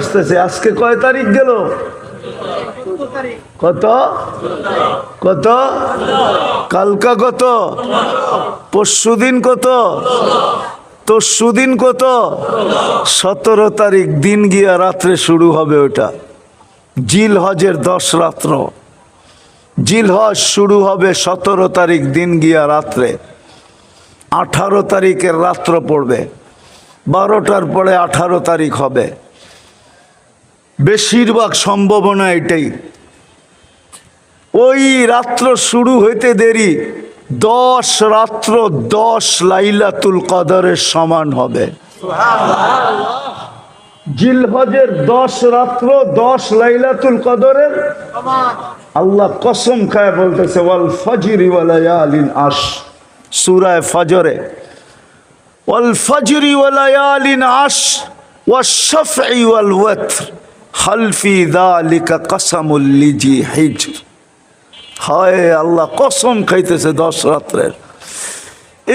আসতেছে। আজকে কয় তারিখ গেল? কত কত? কালকা কত? পরশুদিন কত? তরশুদিন কত? 17 তারিখ দিন গিয়া রাত্রে শুরু হবে। ওটা জিল হজের 10 রাত্র। জিল হজ শুরু হবে 17 তারিখ দিন গিয়া রাত্রে। 18 তারিখের রাত্র পড়বে, 12টার পরে 18 তারিখ হবে। বেশিরভাগ সম্ভাবনা এটাই। ওই রাত্র শুরু হইতে দেরি 10 রাত্র 10 লাইলাতুল কদরের সমান হবে। জিলহজের 10 রাত্র 10 লাইলাতুল কদরের সমান। আল্লাহ কসম খায় বলতেছে ওয়াল ফজরি ওয়া লায়ালিন আশ, সূরা ফজরে, ওয়াল ফজরি ওয়া লায়ালিন আশ ওয়াশ শাফঈ ওয়াল ওয়াতর হাল ফি যালিকা কসমুল লিজি হিজর। হায় আল্লাহ কসম খাইতেছে 10 রাত্রের।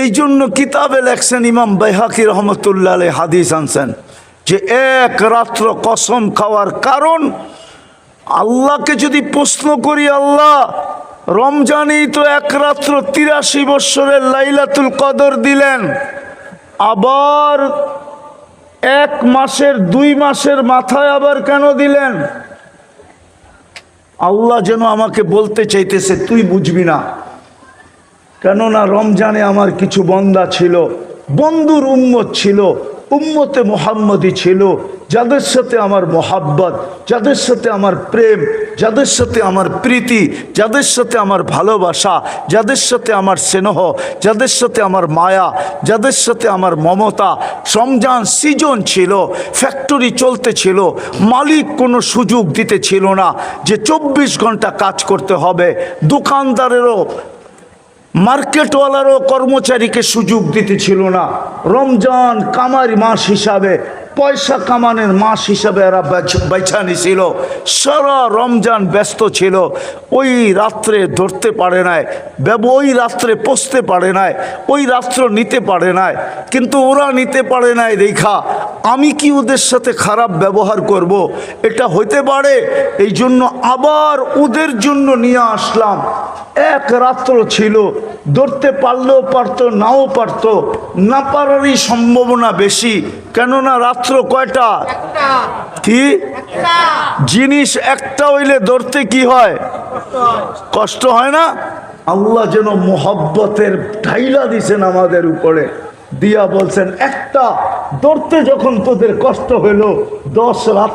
এই জন্য কিতাবে লেখছেন ইমাম বাইহাকি রহমতুল্লাহ আলাইহি হাদিস আনছেন যে এক রাত্র কসম খাওয়ার কারণ, আল্লাহকে যদি প্রশ্ন করি, আল্লাহ রমজানেই তো এক রাত্র 83 বৎসরের লাইলাতুল কদর দিলেন, আবার 1 মাসের 2 মাসের মাথায় আবার কেন দিলেন? আল্লাহ যেন আমাকে বলতে চাইতেছে তুই বুঝবি না, কেননা রমজানে আমার কিছু বান্দা ছিল, বন্ধুর উম্মত ছিল, উম্মতে মুহাম্মদি ছিল, যাদের সাথে আমার মোহাব্বত, যাদের সাথে আমার প্রেম, যাদের সাথে আমার প্রীতি, যাদের সাথে আমার ভালোবাসা, যাদের সাথে আমার স্নেহ, যাদের সাথে আমার মায়া, যাদের সাথে আমার মমতা। রমজান সিজন ছিল, ফ্যাক্টরি চলতে ছিল, মালিক কোনো সুযোগ দিতে ছিল না যে 24 ঘন্টা কাজ করতে হবে। দোকানদারেরও, মার্কেটওয়ালারও কর্মচারীকে সুযোগ দিতে ছিল না। রমজান কামারি মাস হিসাবে, পয়সা কামানোর মাস হিসাবে এরা বেছা নিছিল। সারা রমজান ব্যস্ত ছিল, ওই রাত্রে ধরতে পারে নাই, ওই রাত্রে পৌঁছতে পারে নাই, ওই রাত্র নিতে পারে নাই। কিন্তু ওরা নিতে পারে নাই দেখা আমি কি ওদের সাথে খারাপ ব্যবহার করব? এটা হইতে পারে। এই জন্য আবার ওদের জন্য নিয়ে আসলাম। এক রাত্র ছিল, ধরতে পারলেও পারতো, নাও পারতো, না পারারই সম্ভাবনা বেশি। কেননা রাত্র কয়টা? কি জিনিস একটা হইলে ধরতে কি হয়? কষ্ট হয় না? আল্লাহ যেন মোহব্বতের ঢাইলা দিছেন আমাদের উপরে, দিয়া বলছেন একটা ধরতে যখন তোদের কষ্ট হইল 10 রাত